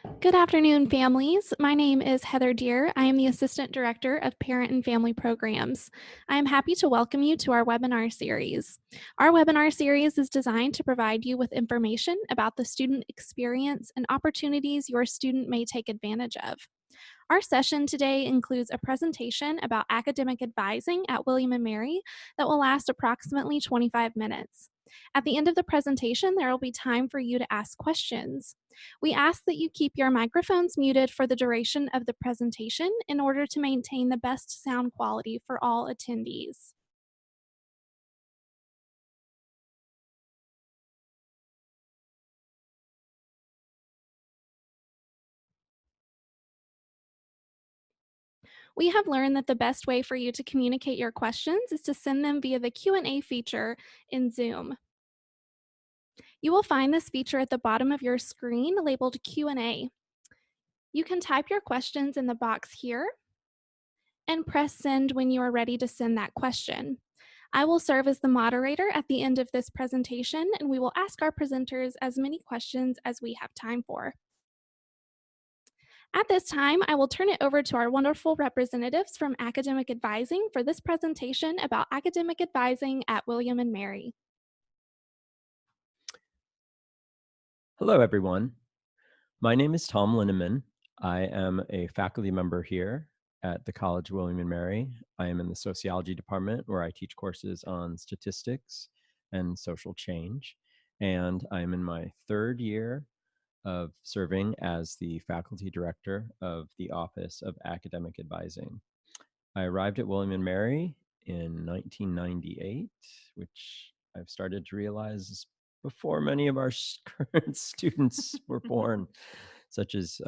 Good afternoon, families. My name is Heather Deer. I am the Assistant Director of Parent and Family Programs. I am happy to welcome you to our webinar series. Our webinar series is designed to provide you with information about the student experience and opportunities your student may take advantage of. Our session today includes a presentation about academic advising at William & Mary that will last approximately 25 minutes. At the end of the presentation, there will be time for you to ask questions. We ask that you keep your microphones muted for the duration of the presentation in order to maintain the best sound quality for all attendees. We have learned that the best way for you to communicate your questions is to send them via the Q&A feature in Zoom. You will find this feature at the bottom of your screen labeled Q&A. You can type your questions in the box here and press send when you are ready to send that question. I will serve as the moderator at the end of this presentation, and we will ask our presenters as many questions as we have time for. At this time, I will turn it over to our wonderful representatives from Academic Advising for this presentation about academic advising at William & Mary. Hello, everyone. My name is Tom Linneman. I am a faculty member here at the College of William & Mary. I am in the sociology department where I teach courses on statistics and social change. And I'm in my third year of serving as the faculty director of the Office of Academic Advising. I arrived at William & Mary in 1998, which I've started to realize is before many of our current students were born, such as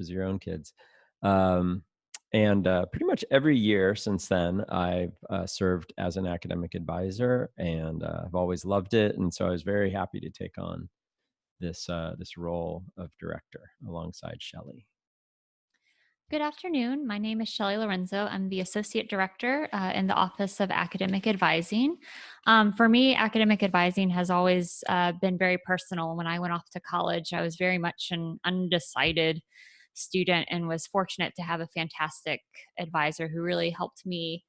your own kids. Pretty much every year since then, I've served as an academic advisor, and I've always loved it. And so I was very happy to take on this role of director alongside Shelley. Good afternoon. My name is Shelley Lorenzo. I'm the Associate Director in the Office of Academic Advising. For me, academic advising has always been very personal. When I went off to college, I was very much an undecided student and was fortunate to have a fantastic advisor who really helped me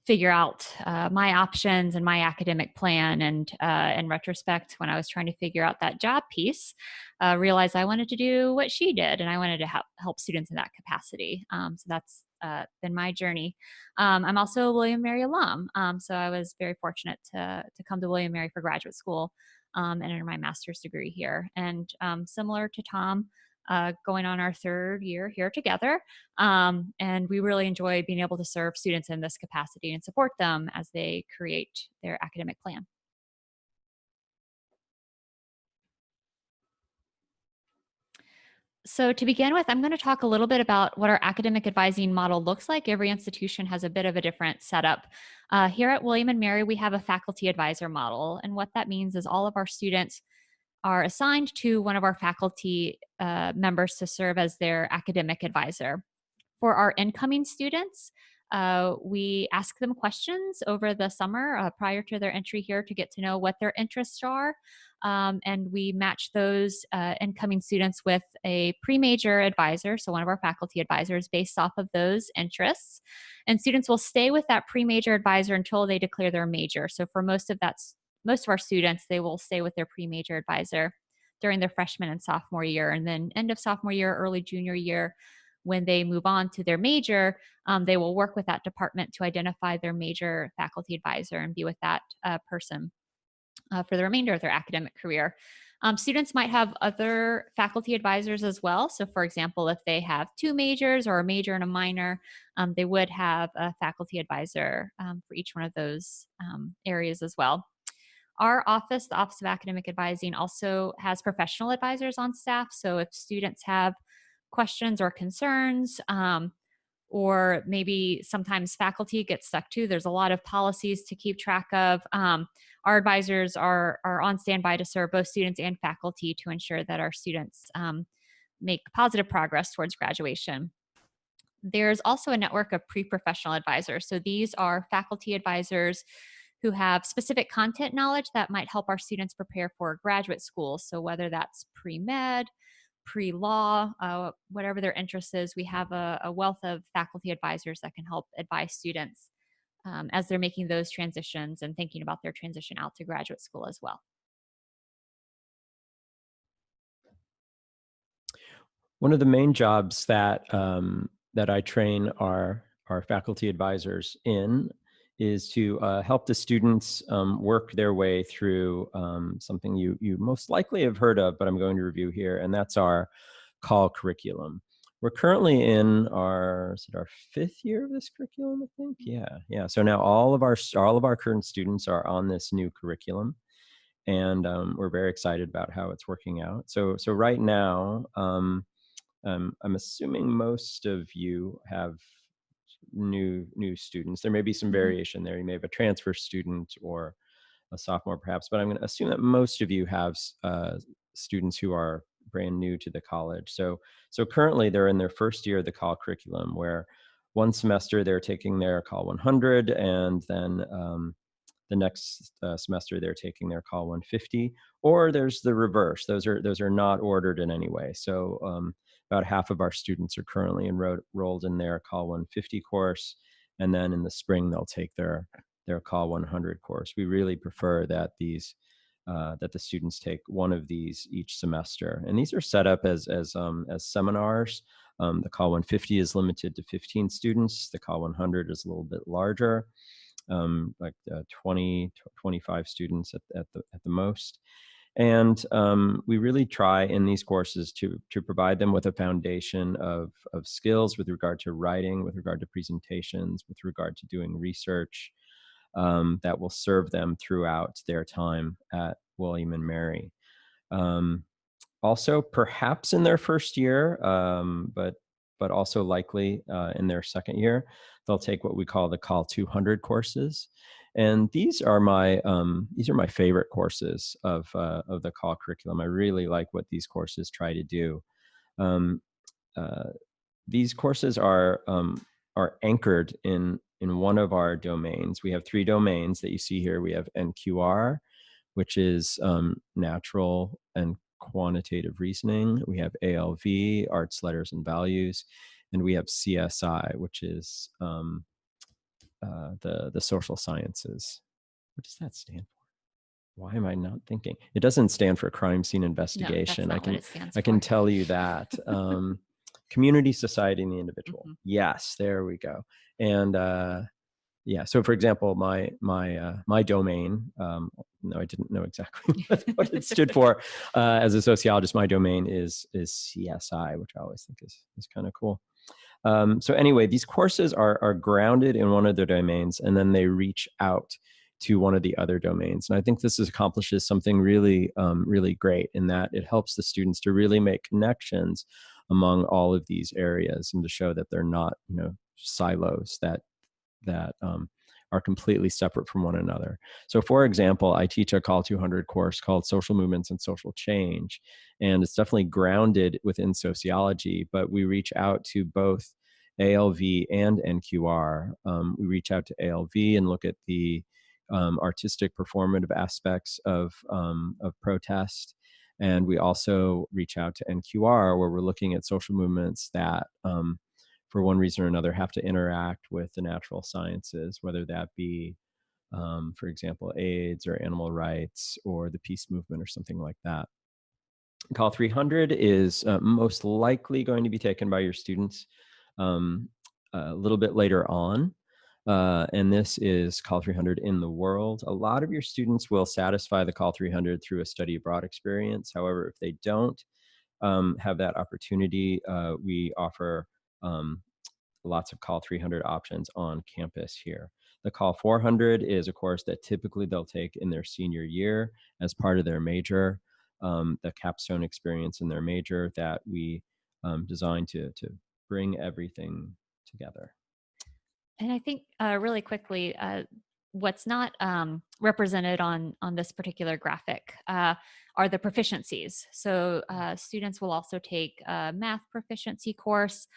figure out my options and my academic plan. And in retrospect, when I was trying to figure out that job piece, realized I wanted to do what she did, and I wanted to help students in that capacity. So that's been my journey. I'm also a William & Mary alum, so I was very fortunate to come to William & Mary for graduate school and earn my master's degree here. And similar to Tom, going on our third year here together. And we really enjoy being able to serve students in this capacity and support them as they create their academic plan. So to begin with, I'm going to talk a little bit about what our academic advising model looks like. Every institution has a bit of a different setup. Here at William & Mary, we have a faculty advisor model. And what that means is all of our students are assigned to one of our faculty members to serve as their academic advisor. For our incoming students, we ask them questions over the summer prior to their entry here to get to know what their interests are. And we match those incoming students with a pre-major advisor, so one of our faculty advisors, based off of those interests. And students will stay with that pre-major advisor until they declare their major. So for most of our students, they will stay with their pre-major advisor during their freshman and sophomore year. And then end of sophomore year, early junior year, when they move on to their major, they will work with that department to identify their major faculty advisor and be with that person for the remainder of their academic career. Students might have other faculty advisors as well. So for example, if they have two majors or a major and a minor, they would have a faculty advisor for each one of those areas as well. Our office, the Office of Academic Advising, also has professional advisors on staff. So if students have questions or concerns, or maybe sometimes faculty gets stuck too, there's a lot of policies to keep track of. Our advisors are on standby to serve both students and faculty to ensure that our students make positive progress towards graduation. There's also a network of pre-professional advisors. So these are faculty advisors who have specific content knowledge that might help our students prepare for graduate school. So whether that's pre-med pre-law, whatever their interest is. We have a wealth of faculty advisors that can help advise students as they're making those transitions and thinking about their transition out to graduate school as well. One of the main jobs that that I train our faculty advisors in is to help the students work their way through something you most likely have heard of, but I'm going to review here, and that's our call curriculum. We're currently in our fifth year of this curriculum, I think. Yeah. So now all of our current students are on this new curriculum, and we're very excited about how it's working out. So right now. I'm assuming most of you have new students. There may be some variation there. You may have a transfer student or a sophomore perhaps, but I'm going to assume that most of you have students who are brand new to the college. So currently they're in their first year of the call curriculum, where one semester they're taking their call 100, and then the next semester they're taking their call 150, or there's the reverse. Those are not ordered in any way. So about half of our students are currently enrolled in their call 150 course, and then in the spring they'll take their call 100 course. We really prefer that that the students take one of these each semester, and these are set up as seminars. The call 150 is limited to 15 students. The call 100 is a little bit larger. Like 20 to 25 students at the most. And we really try in these courses to provide them with a foundation of skills with regard to writing, with regard to presentations, with regard to doing research, that will serve them throughout their time at William and Mary. Also, perhaps in their first year, but also likely in their second year, they'll take what we call the Call 200 courses, and these are my favorite courses of the Call curriculum. I really like what these courses try to do. Um, these courses are anchored in one of our domains. We have 3 domains that you see here. We have NQR, which is natural and quantitative reasoning. We have ALV, arts, letters, and values, and we have CSI, which is the social sciences. What does that stand for? Why am I not thinking? It doesn't stand for crime scene investigation. No, that's not what it stands I can for. tell you that. Community, society, and the individual. Yes, there we go. And yeah. So, for example, my domain. No, I didn't know exactly what it stood for. As a sociologist, my domain is CSI, which I always think is kind of cool. So anyway, these courses are grounded in one of their domains, and then they reach out to one of the other domains. And I think this accomplishes something really, really great in that it helps the students to really make connections among all of these areas, and to show that they're not, silos that are completely separate from one another. So for example, I teach a Call 200 course called Social Movements and Social Change, and it's definitely grounded within sociology, but we reach out to both ALV and NQR. We reach out to ALV and look at the artistic performative aspects of protest. And we also reach out to NQR, where we're looking at social movements that for one reason or another, have to interact with the natural sciences, whether that be, for example, AIDS or animal rights or the peace movement or something like that. Call 300 is most likely going to be taken by your students a little bit later on. And this is Call 300 in the world. A lot of your students will satisfy the Call 300 through a study abroad experience. However, if they don't have that opportunity, we offer lots of Call 300 options on campus here. The Call 400 is a course that typically they'll take in their senior year as part of their major, the capstone experience in their major that we designed to bring everything together. And I think really quickly, what's not represented on this particular graphic are the proficiencies. So students will also take a math proficiency course,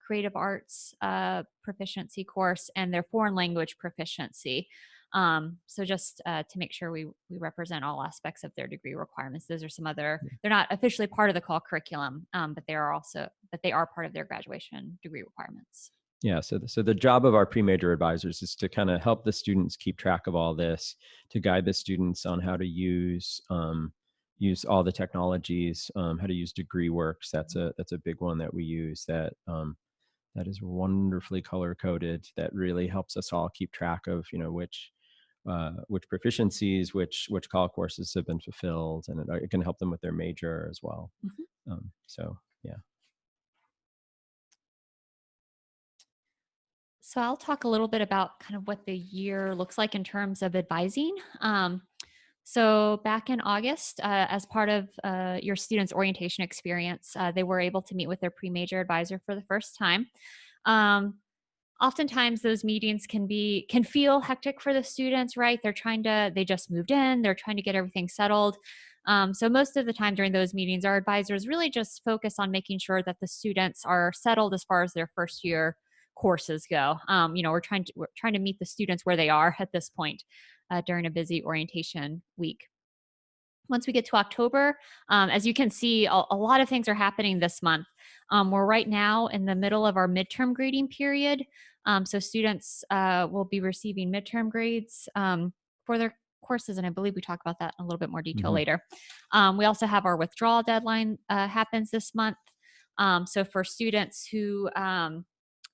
creative arts proficiency course, and their foreign language proficiency. So just to make sure we represent all aspects of their degree requirements. Those are some other, they're not officially part of the core curriculum, but they are part of their graduation degree requirements. Yeah, so the job of our pre-major advisors is to kind of help the students keep track of all this, to guide the students on how to use all the technologies, how to use DegreeWorks. That's a big one that we use that is wonderfully color coded. That really helps us all keep track of which proficiencies, which call courses have been fulfilled, and it can help them with their major as well. Mm-hmm. So yeah. So I'll talk a little bit about kind of what the year looks like in terms of advising. So back in August, as part of your students' orientation experience, they were able to meet with their pre-major advisor for the first time. Oftentimes those meetings can feel hectic for the students, right? They just moved in, they're trying to get everything settled. So most of the time during those meetings, our advisors really just focus on making sure that the students are settled as far as their first year courses go. We're trying to meet the students where they are at this point during a busy orientation week. Once we get to October, as you can see, a lot of things are happening this month. We're right now in the middle of our midterm grading period. So students will be receiving midterm grades for their courses, and I believe we talk about that in a little bit more detail later. We also have our withdrawal deadline happens this month. So for students who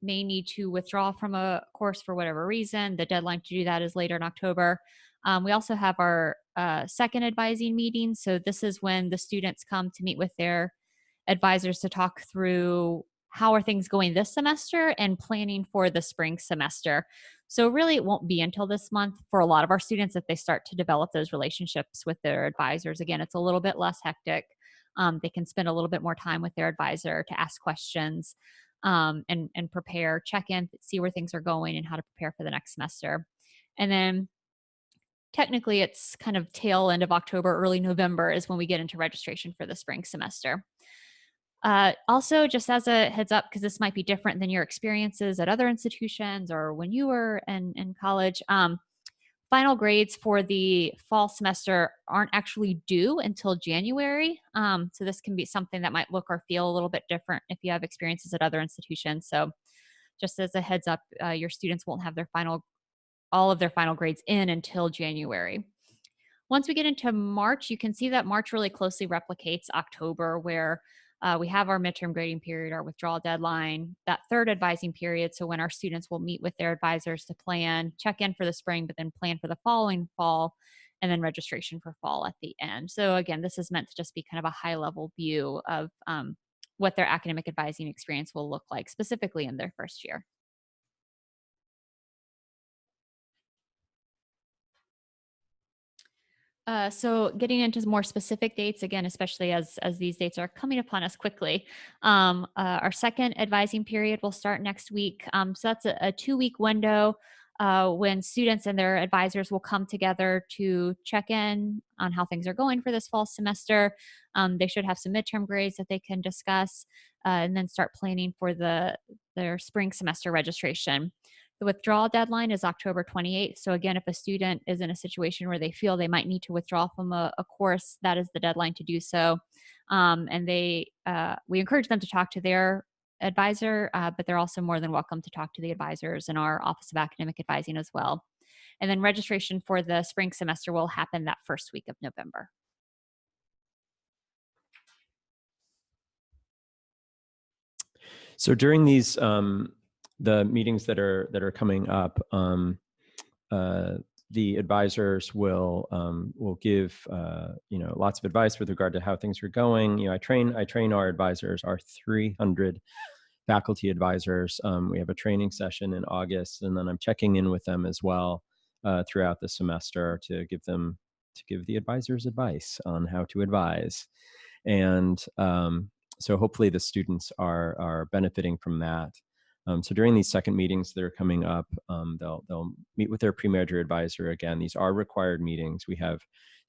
may need to withdraw from a course for whatever reason, the deadline to do that is later in October. We also have our second advising meeting. So this is when the students come to meet with their advisors to talk through how are things going this semester and planning for the spring semester. So really it won't be until this month for a lot of our students that they start to develop those relationships with their advisors. Again, it's a little bit less hectic. They can spend a little bit more time with their advisor to ask questions and prepare, check in, see where things are going and how to prepare for the next semester. And then technically it's kind of tail end of October, early November is when we get into registration for the spring semester. Also, just as a heads up, because this might be different than your experiences at other institutions or when you were in college, final grades for the fall semester aren't actually due until January. So this can be something that might look or feel a little bit different if you have experiences at other institutions. So just as a heads up, your students won't have all of their final grades in until January. Once we get into March, you can see that March really closely replicates October, where we have our midterm grading period, our withdrawal deadline, that third advising period. So when our students will meet with their advisors to plan, check in for the spring, but then plan for the following fall, and then registration for fall at the end. So again, this is meant to just be kind of a high level view of what their academic advising experience will look like, specifically in their first year. So getting into more specific dates, again, especially as these dates are coming upon us quickly, our second advising period will start next week. So that's a 2-week window when students and their advisors will come together to check in on how things are going for this fall semester. They should have some midterm grades that they can discuss and then start planning for their spring semester registration. The withdrawal deadline is October 28th. So again, if a student is in a situation where they feel they might need to withdraw from a course, that is the deadline to do so. And we encourage them to talk to their advisor, but they're also more than welcome to talk to the advisors in our Office of Academic Advising as well. And then registration for the spring semester will happen that first week of November. So during these the meetings that are coming up, the advisors will give lots of advice with regard to how things are going. I train our advisors, our 300 faculty advisors. We have a training session in August, and then I'm checking in with them as well throughout the semester to give the advisors advice on how to advise. And so hopefully the students are benefiting from that. So during these second meetings that are coming up, they'll meet with their pre-major advisor again. These are required meetings. We have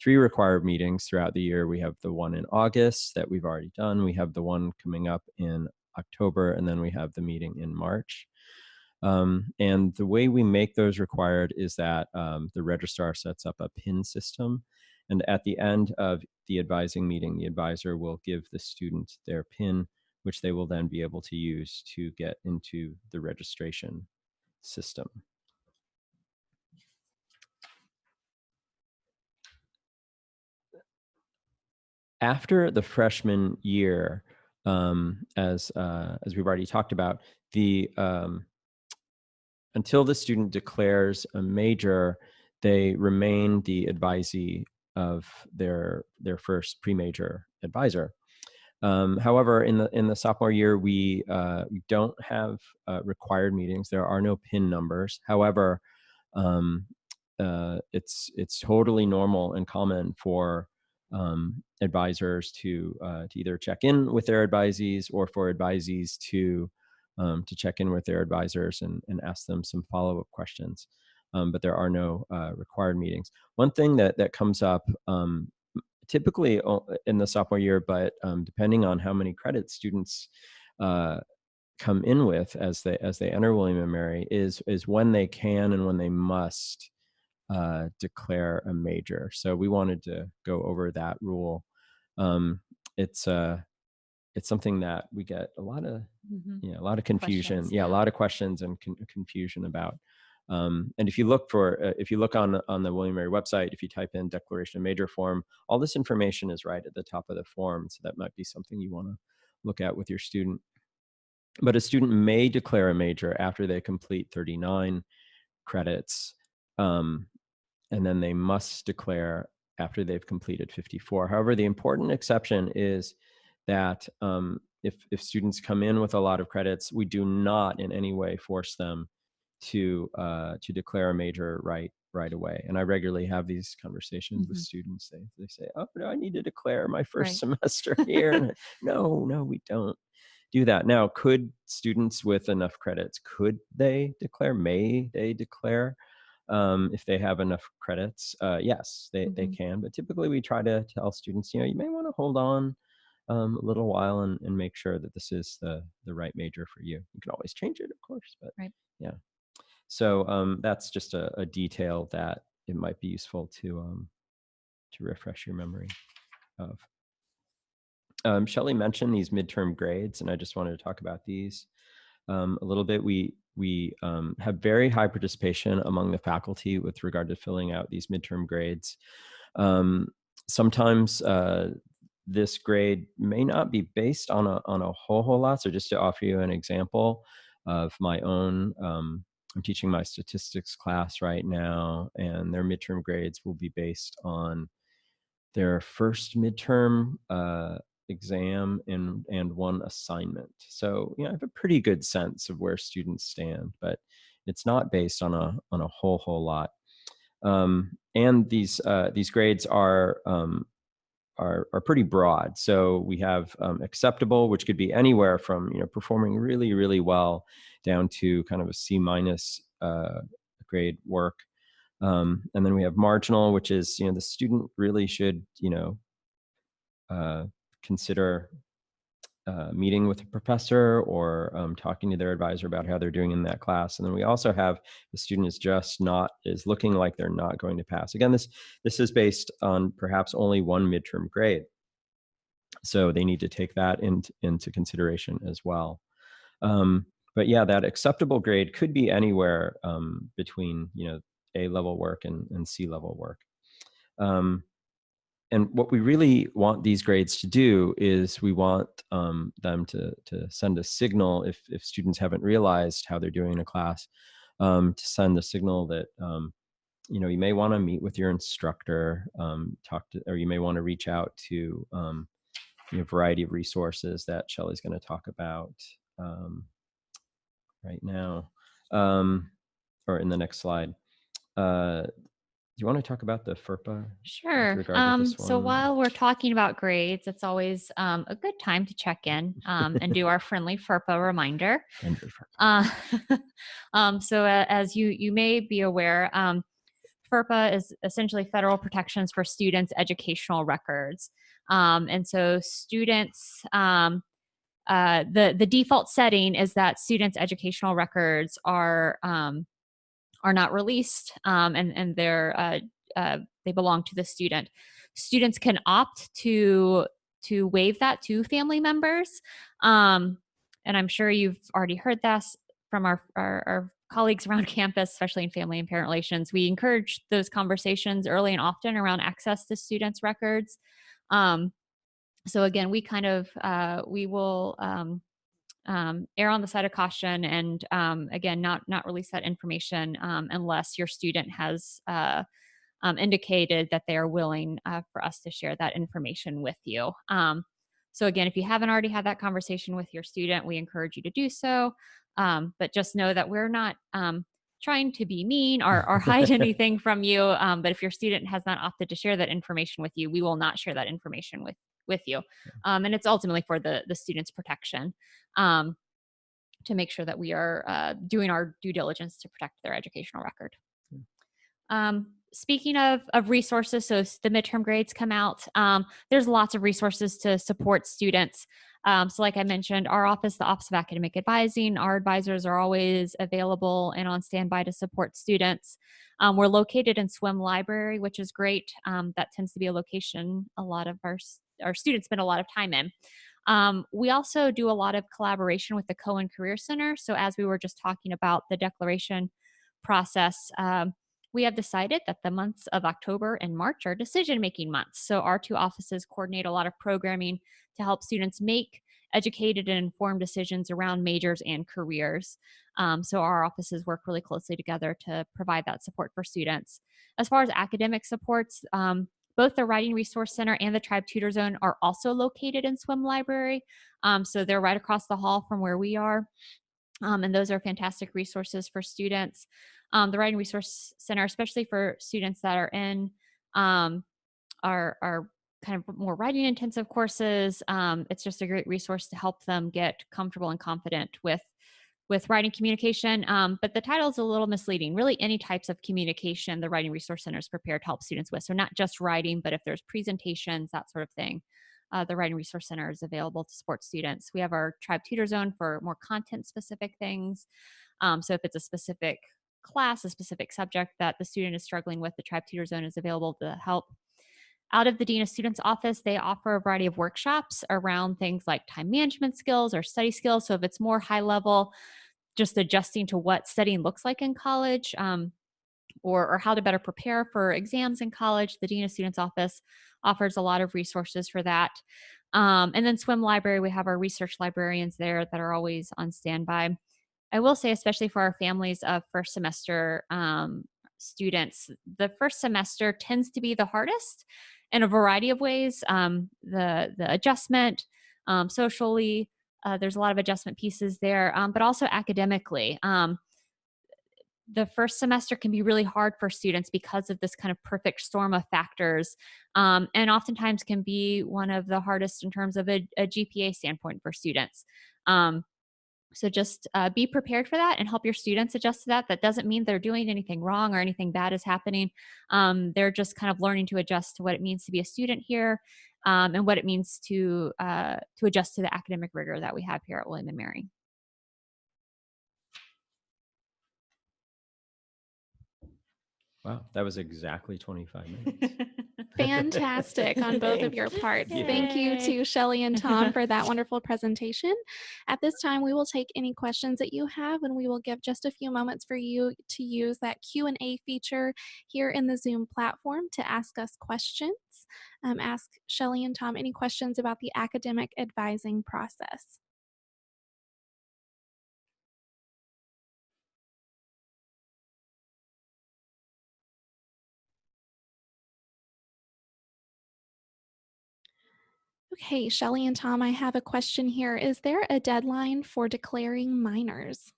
3 required meetings throughout the year. We have the one in August that we've already done. We have the one coming up in October, and then we have the meeting in March. And the way we make those required is that the registrar sets up a PIN system. And at the end of the advising meeting, the advisor will give the student their PIN, which they will then be able to use to get into the registration system. After the freshman year, as we've already talked about, until the student declares a major, they remain the advisee of their first pre-major advisor. However, in the sophomore year, we don't have required meetings. There are no PIN numbers. However, it's totally normal and common for advisors to either check in with their advisees, or for advisees to check in with their advisors and ask them some follow-up questions. But there are no required meetings. One thing that comes up typically in the sophomore year, but depending on how many credits students come in with as they enter William & Mary, is when they can and when they must declare a major. So we wanted to go over that rule. It's something that we get a lot of a lot of confusion, Questions, a lot of questions and confusion about. And if you look on the William & Mary website, if you type in declaration of major form, all this information is right at the top of the form. So that might be something you want to look at with your student. But a student may declare a major after they complete 39 credits, and then they must declare after they've completed 54. However, the important exception is that if students come in with a lot of credits, we do not in any way force them to declare a major right away. And I regularly have these conversations with students. They say, "Oh, no, I need to declare my first semester here." And no, we don't do that. Now, could students with enough credits, could they declare? May they declare? If they have enough credits, yes, they can. But typically we try to tell students, you may want to hold on a little while and make sure that this is the right major for you. You can always change it, of course, but yeah. So that's just a detail that it might be useful to refresh your memory of. Shelley mentioned these midterm grades, and I just wanted to talk about these a little bit. We have very high participation among the faculty with regard to filling out these midterm grades. Sometimes this grade may not be based on a whole lot. So just to offer you an example of my own, I'm teaching my statistics class right now, and their midterm grades will be based on their first midterm exam and one assignment. So I have a pretty good sense of where students stand, but it's not based on a whole lot. And these grades are pretty broad. So we have acceptable, which could be anywhere from performing really, really well down to kind of a C- grade work. And then we have marginal, which is the student really should consider meeting with a professor or talking to their advisor about how they're doing in that class. And then we also have the student is looking like they're not going to pass. Again, this is based on perhaps only one midterm grade. So they need to take that into consideration as well. But yeah, that acceptable grade could be anywhere between A-level work and C-level work. And what we really want these grades to do is we want them to send a signal if students haven't realized how they're doing in a class, to send a signal that you may want to meet with your instructor, or you may want to reach out to a variety of resources that Shelley's going to talk about right now, or in the next slide. Do you want to talk about the FERPA? Sure. So while we're talking about grades, it's always a good time to check in and do our friendly FERPA reminder. Friendly FERPA. So as you may be aware, FERPA is essentially federal protections for students' educational records. And so students the default setting is that students' educational records are not released, and they belong to the student. Students can opt to waive that to family members, and I'm sure you've already heard this from our colleagues around campus, especially in family and parent relations. We encourage those conversations early and often around access to students' records. So again, we will err on the side of caution, and again, not release that information unless your student has indicated that they are willing for us to share that information with you. So again, if you haven't already had that conversation with your student, we encourage you to do so. But just know that we're not trying to be mean or hide anything from you. But if your student has not opted to share that information with you, we will not share that information with you. And it's ultimately for the student's protection, to make sure that we are doing our due diligence to protect their educational record. Speaking of resources, so the midterm grades come out. There's lots of resources to support students. So like I mentioned, our office, the Office of Academic Advising, our advisors are always available and on standby to support students. We're located in Swim Library, which is great. That tends to be a location a lot of our students spend a lot of time in. We also do a lot of collaboration with the Cohen Career Center. So as we were just talking about the declaration process, we have decided that the months of October and March are decision-making months. So our two offices coordinate a lot of programming to help students make educated and informed decisions around majors and careers. So our offices work really closely together to provide that support for students. As far as academic supports, both the Writing Resource Center and the Tribe Tutor Zone are also located in Swim Library. So they're right across the hall from where we are. And those are fantastic resources for students. The Writing Resource Center, especially for students that are in our kind of more writing intensive courses, it's just a great resource to help them get comfortable and confident with writing communication. But the title is a little misleading. Really, any types of communication the Writing Resource Center is prepared to help students with. So not just writing, but if there's presentations, that sort of thing. The Writing Resource Center is available to support students. We have our Tribe Tutor Zone for more content-specific things. So if it's a specific class, a specific subject that the student is struggling with, the Tribe Tutor Zone is available to help. Out of the Dean of Students office, they offer a variety of workshops around things like time management skills or study skills. So if it's more high level, just adjusting to what studying looks like in college, or how to better prepare for exams in college, the Dean of Students office offers a lot of resources for that. And then Swim Library, we have our research librarians there that are always on standby. I will say, especially for our families of first semester students, the first semester tends to be the hardest in a variety of ways. The adjustment, socially, there's a lot of adjustment pieces there, but also academically. The first semester can be really hard for students because of this kind of perfect storm of factors, and oftentimes can be one of the hardest in terms of a GPA standpoint for students. So just be prepared for that and help your students adjust to that. That doesn't mean they're doing anything wrong or anything bad is happening. They're just kind of learning to adjust to what it means to be a student here, and what it means to adjust to the academic rigor that we have here at William & Mary. Wow, that was exactly 25 minutes. Fantastic on both of your parts. Yay. Thank you to Shelley and Tom for that wonderful presentation. At this time, we will take any questions that you have, and we will give just a few moments for you to use that Q&A feature here in the Zoom platform to ask us questions. Ask Shelley and Tom any questions about the academic advising process. Okay, Shelley and Tom, I have a question here. Is there a deadline for declaring minors?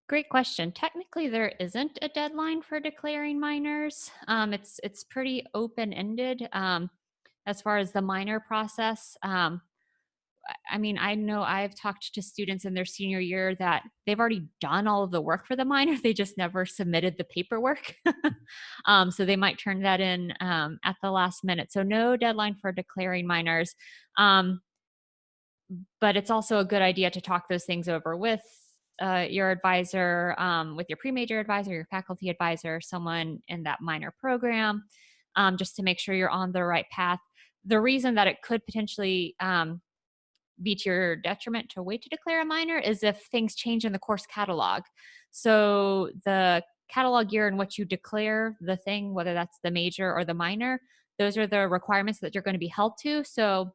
Great question. Technically, there isn't a deadline for declaring minors. It's pretty open-ended as far as the minor process. I mean, I know I've talked to students in their senior year that they've already done all of the work for the minor. They just never submitted the paperwork. So they might turn that in at the last minute. So no deadline for declaring minors. but it's also a good idea to talk those things over with your advisor, with your pre-major advisor, your faculty advisor, someone in that minor program, just to make sure you're on the right path. The reason that it could potentially be to your detriment to wait to declare a minor is if things change in the course catalog. So the catalog year in which you declare the thing, whether that's the major or the minor, those are the requirements that you're going to be held to. So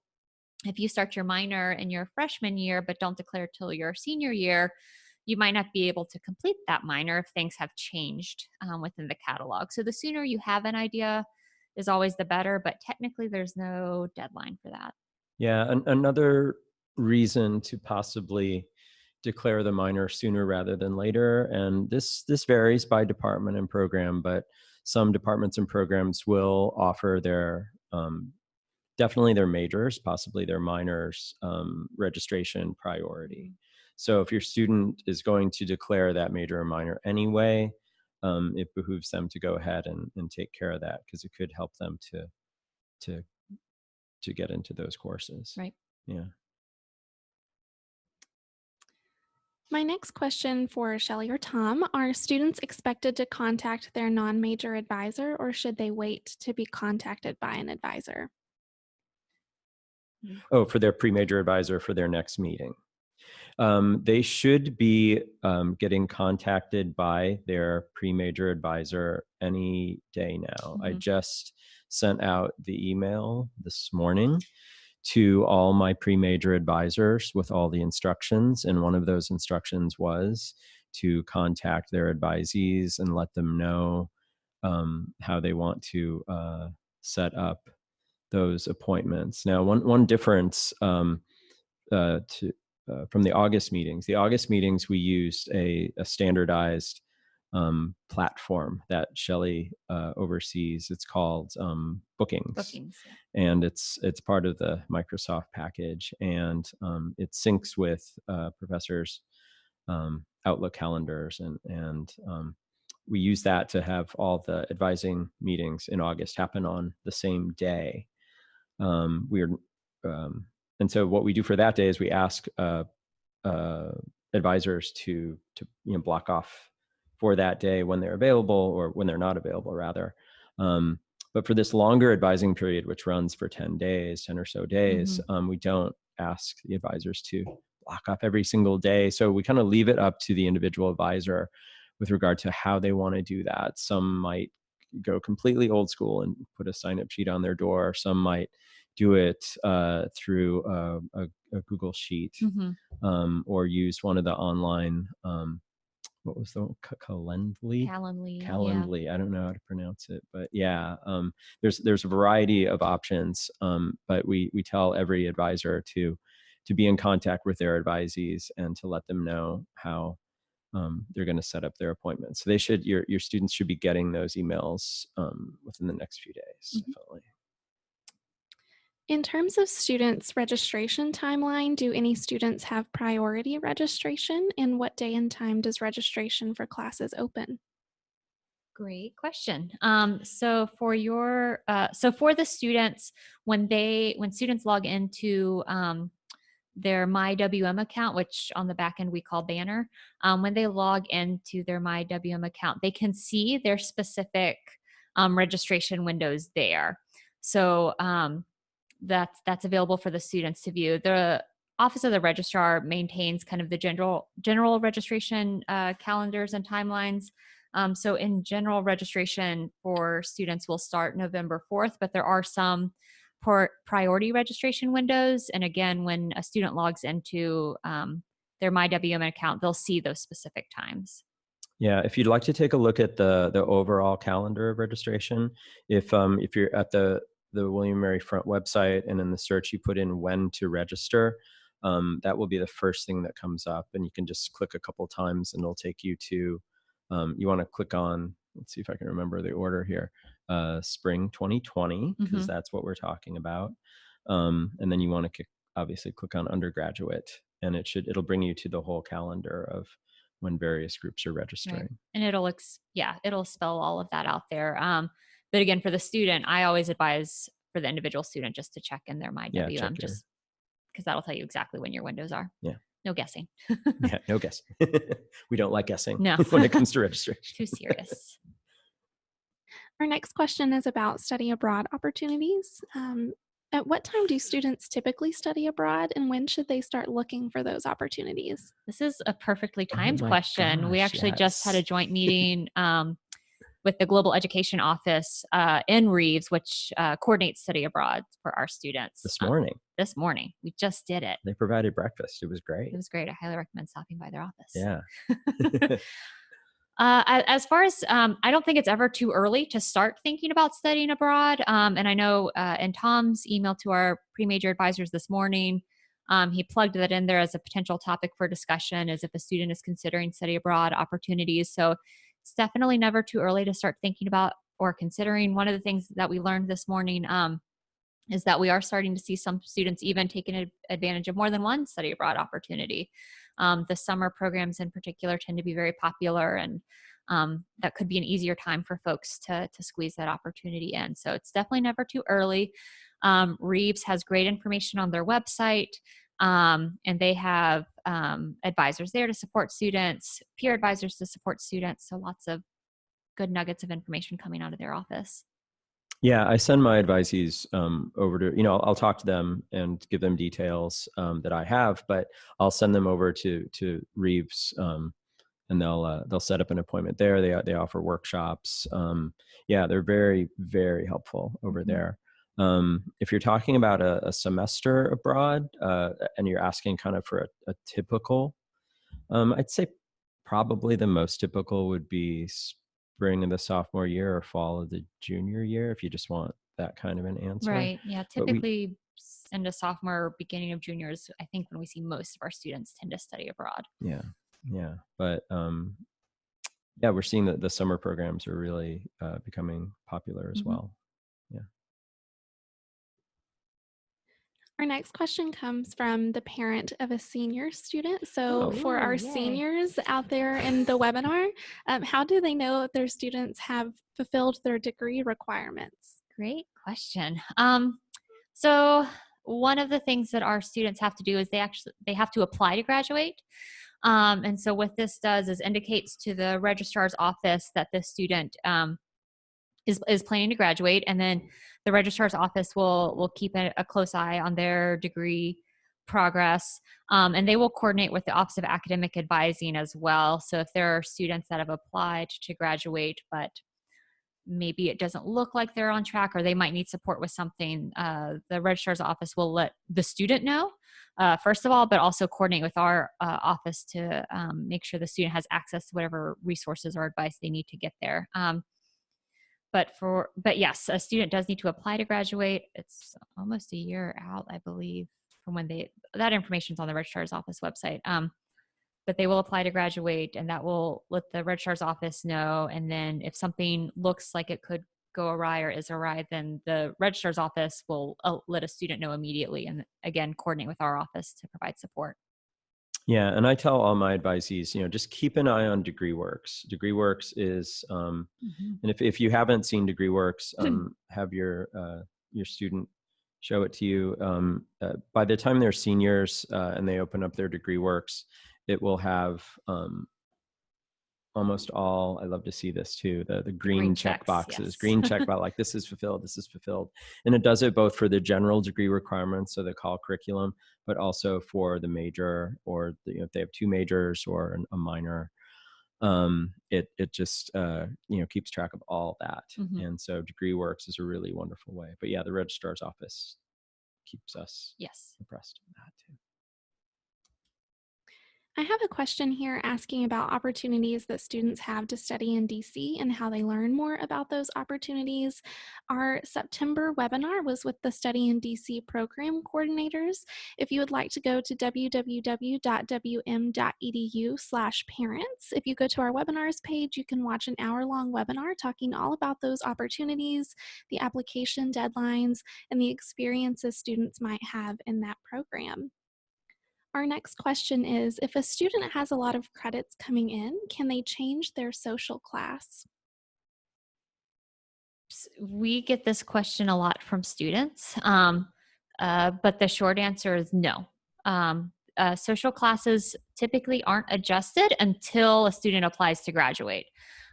if you start your minor in your freshman year but don't declare till your senior year, you might not be able to complete that minor if things have changed within the catalog. So the sooner you have an idea is always the better, but technically there's no deadline for that. Yeah, another reason to possibly declare the minor sooner rather than later, and this varies by department and program, but some departments and programs will offer their definitely their majors, possibly their minors, registration priority. So if your student is going to declare that major or minor anyway, it behooves them to go ahead and take care of that, because it could help them to get into those courses. Right. Yeah. My next question for Shelley or Tom, are students expected to contact their non-major advisor, or should they wait to be contacted by an advisor? Oh, for their pre-major advisor for their next meeting. They should be getting contacted by their pre-major advisor any day now. I just sent out the email this morning to all my pre-major advisors with all the instructions. And one of those instructions was to contact their advisees and let them know how they want to set up those appointments. Now, one difference from the August meetings. The August meetings, we used a standardized platform that Shelley oversees. It's called Bookings. And it's part of the Microsoft package, and it syncs with professors' Outlook calendars, and we use that to have all the advising meetings in August happen on the same day. And so what we do for that day is we ask advisors to block off for that day when they're available, or when they're not available, rather. But for this longer advising period, which runs for 10 or so days, we don't ask the advisors to block off every single day. So we kind of leave it up to the individual advisor with regard to how they want to do that. Some might go completely old school and put a sign-up sheet on their door. Some might do it through a Google Sheet, or use one of the online, what was the Calendly? Calendly. Yeah. I don't know how to pronounce it, but yeah, there's a variety of options. But we tell every advisor to be in contact with their advisees and to let them know how they're going to set up their appointments. So your students should be getting those emails within the next few days, definitely. In terms of students' registration timeline, do any students have priority registration? And what day and time does registration for classes open? Great question. So for the students, when students log into their MyWM account, which on the back end we call Banner, when they log into their MyWM account, they can see their specific registration windows there. So that's available for the students to view. The Office of the Registrar maintains kind of the general registration calendars and timelines. So in general, registration for students will start November 4th, but there are some priority registration windows. And again, when a student logs into their MyWM account, they'll see those specific times. Yeah, if you'd like to take a look at the overall calendar of registration, if you're at the William & Mary Front website and in the search you put in when to register, that will be the first thing that comes up, and you can just click a couple times and it'll take you to, you want to click on, let's see if I can remember the order here, spring 2020, because that's what we're talking about. And then you want to obviously click on undergraduate, and it'll bring you to the whole calendar of when various groups are registering. Right. And it'll spell all of that out there. But again, for the student, I always advise for the individual student just to check in their MyWM, just because that'll tell you exactly when your windows are. Yeah. No guessing. Yeah, no guessing. We don't like guessing No. when it comes to registration. Too serious. Our next question is about study abroad opportunities. At what time do students typically study abroad, and when should they start looking for those opportunities? This is a perfectly timed my question. We gosh, actually just had a yes. joint meeting with the Global Education Office in Reeves, which coordinates study abroad for our students. This morning. This morning. We just did it. They provided breakfast. It was great. It was great. I highly recommend stopping by their office. Yeah. As far as, I don't think it's ever too early to start thinking about studying abroad. And I know in Tom's email to our pre-major advisors this morning, he plugged that in there as a potential topic for discussion as if a student is considering study abroad opportunities. So it's definitely never too early to start thinking about or considering. One of the things that we learned this morning is that we are starting to see some students even taking advantage of more than one study abroad opportunity. The summer programs in particular tend to be very popular, and that could be an easier time for folks to squeeze that opportunity in. So it's definitely never too early. Reeves has great information on their website, and they have advisors there to support students, peer advisors to support students. So lots of good nuggets of information coming out of their office. Yeah, I send my advisees over to, I'll talk to them and give them details that I have, but I'll send them over to Reeves, and they'll set up an appointment there. They offer workshops. Yeah, they're very, very helpful over there. If you're talking about a semester abroad and you're asking kind of for a typical, I'd say probably the most typical would be spring of the sophomore year or fall of the junior year, if you just want that kind of an answer. Right. Yeah. Typically, end of sophomore, beginning of juniors, I think when we see most of our students tend to study abroad. Yeah. Yeah. But yeah, we're seeing that the summer programs are really becoming popular as well. Yeah. Our next question comes from the parent of a senior student. So for our yay. seniors out there in the webinar, how do they know if their students have fulfilled their degree requirements? Great question. So one of the things that our students have to do is they have to apply to graduate. And so what this does is indicates to the registrar's office that the student is planning to graduate, and then the registrar's office will keep a close eye on their degree progress, and they will coordinate with the Office of Academic Advising as well. So if there are students that have applied to graduate, but maybe it doesn't look like they're on track, or they might need support with something, the registrar's office will let the student know, first of all, but also coordinate with our office to make sure the student has access to whatever resources or advice they need to get there. But yes, a student does need to apply to graduate. It's almost a year out, I believe, from when that information is on the registrar's office website. But they will apply to graduate, and that will let the registrar's office know. And then if something looks like it could go awry or is awry, then the registrar's office will let a student know immediately, and again, coordinate with our office to provide support. Yeah, and I tell all my advisees, just keep an eye on DegreeWorks. DegreeWorks is, and if you haven't seen DegreeWorks, have your student show it to you. By the time they're seniors and they open up their DegreeWorks, it will have almost all, I love to see this too, the green check boxes, yes. green check box, like this is fulfilled, this is fulfilled. And it does it both for the general degree requirements, so the call curriculum, but also for the major, or if they have two majors or a minor. It just keeps track of all that. And so DegreeWorks is a really wonderful way. But yeah, the registrar's office keeps us abreast of that too. I have a question here asking about opportunities that students have to study in DC and how they learn more about those opportunities. Our September webinar was with the Study in DC program coordinators. If you would like to go to www.wm.edu/parents, if you go to our webinars page, you can watch an hour-long webinar talking all about those opportunities, the application deadlines, and the experiences students might have in that program. Our next question is, if a student has a lot of credits coming in, can they change their social class? We get this question a lot from students. But the short answer is no. Social classes typically aren't adjusted until a student applies to graduate.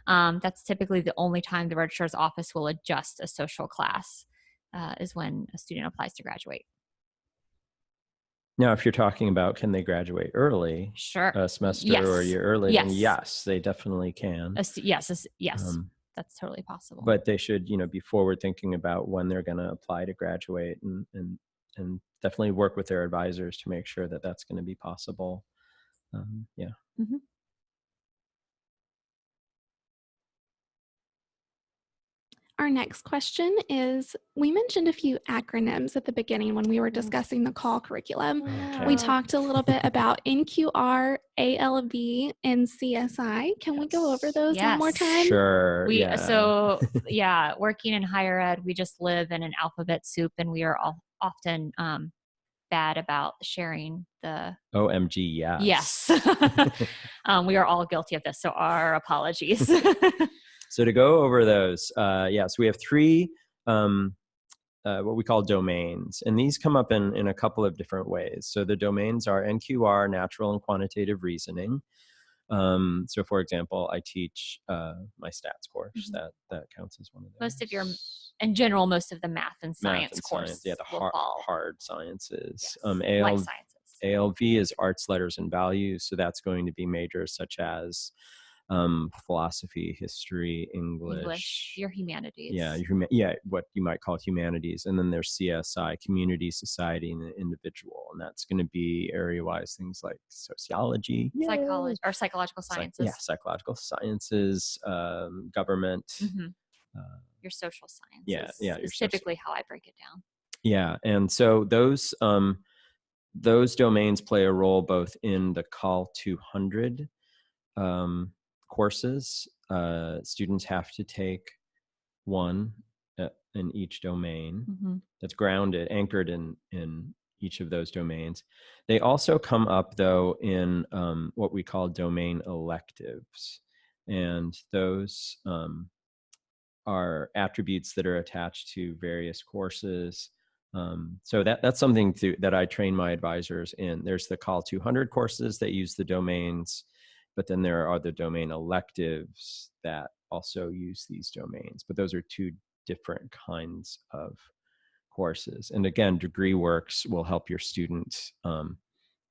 That's typically the only time the registrar's office will adjust a social class, is when a student applies to graduate. Now, if you're talking about can they graduate early, Sure. a semester Yes. or a year early, Yes. then yes, they definitely can. Yes. That's totally possible. But they should, be forward thinking about when they're going to apply to graduate, and definitely work with their advisors to make sure that that's going to be possible. Yeah. Mm-hmm. Our next question is, we mentioned a few acronyms at the beginning when we were discussing the call curriculum. Okay. We talked a little bit about NQR, ALV, and CSI. Can we go over those one more time? Sure. So working in higher ed, we just live in an alphabet soup, and we are all often bad about sharing the OMG, yes. Yes. We are all guilty of this, so our apologies. So to go over those, so we have three what we call domains, and these come up in a couple of different ways. So the domains are NQR, natural and quantitative reasoning. So for example, I teach my stats course. Mm-hmm. That counts as one of those. Most of the math and science course. Yeah, the hard sciences. Yes. Life sciences. ALV is arts, letters, and values. So that's going to be majors such as philosophy, history, English, your humanities. What you might call humanities. And then there's CSI, community, society, and the individual. And that's going to be area-wise things like sociology, psychology, or psychological sciences. Psychological sciences, government. Mm-hmm. Your social sciences. Is typically how I break it down. Yeah, and so those domains play a role both in the Call 200 courses. Students have to take one in each domain. Mm-hmm. That's anchored in each of those domains. They also come up though in what we call domain electives, and those are attributes that are attached to various courses. So that's something that I train my advisors in. There's the Call 200 courses that use the domains, but then there are the domain electives that also use these domains. But those are two different kinds of courses. And again, DegreeWorks will help your students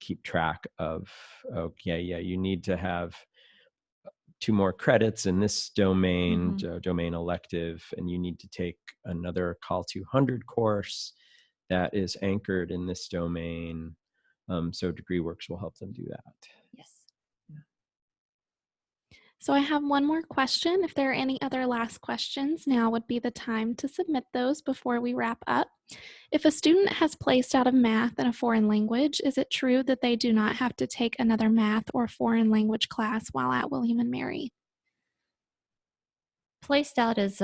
keep track of, you need to have 2 more credits in this domain, mm-hmm. Domain elective, and you need to take another Call 200 course that is anchored in this domain. So DegreeWorks will help them do that. Yes. So I have one more question. If there are any other last questions, now would be the time to submit those before we wrap up. If a student has placed out of math and a foreign language, is it true that they do not have to take another math or foreign language class while at William and Mary? Placed out is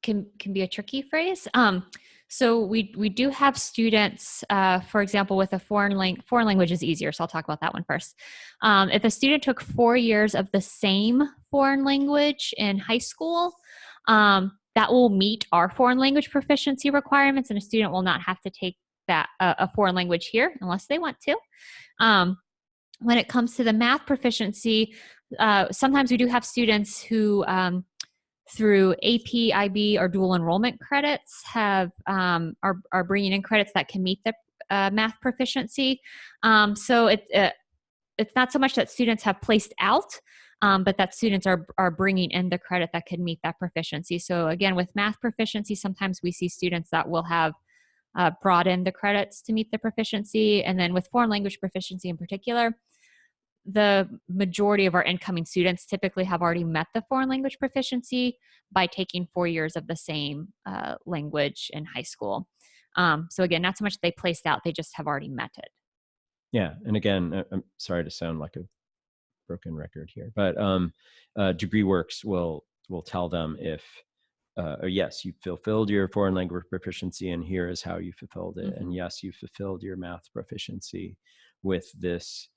can be a tricky phrase. So we do have students, for example, with a foreign language is easier, so I'll talk about that one first. If a student took 4 years of the same foreign language in high school, that will meet our foreign language proficiency requirements, and a student will not have to take that a foreign language here unless they want to. When it comes to the math proficiency, sometimes we do have students who through AP, IB, or dual enrollment credits are bringing in credits that can meet the math proficiency. So it's not so much that students have placed out, but that students are bringing in the credit that can meet that proficiency. So again, with math proficiency, sometimes we see students that will have brought in the credits to meet the proficiency. And then with foreign language proficiency in particular, the majority of our incoming students typically have already met the foreign language proficiency by taking 4 years of the same language in high school. So again, not so much they placed out, they just have already met it. Yeah, and again, I'm sorry to sound like a broken record here, but DegreeWorks will tell them if, yes, you fulfilled your foreign language proficiency, and here is how you fulfilled it. Mm-hmm. And yes, you fulfilled your math proficiency with this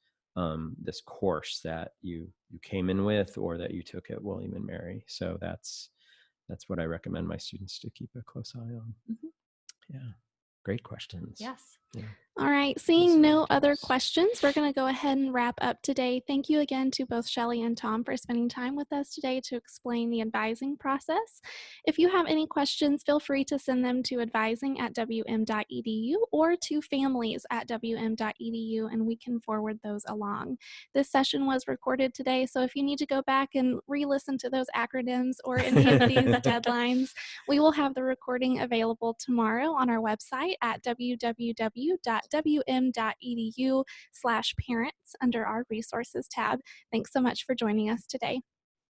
course that you came in with or that you took at William and Mary. So that's what I recommend my students to keep a close eye on. Mm-hmm. Yeah, great questions. Yes. Yeah. All right, seeing no other Incentives. questions, we're going to go ahead and wrap up today. Thank you again to both Shelley and Tom for spending time with us today to explain the advising process. If you have any questions, feel free to send them to advising@wm.edu or to families@wm.edu, and we can forward those along. This session was recorded today, so if you need to go back and re-listen to those acronyms or any of these deadlines, we will have the recording available tomorrow on our website at www.wm.edu/parents under our resources tab. Thanks so much for joining us today.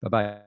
Bye-bye.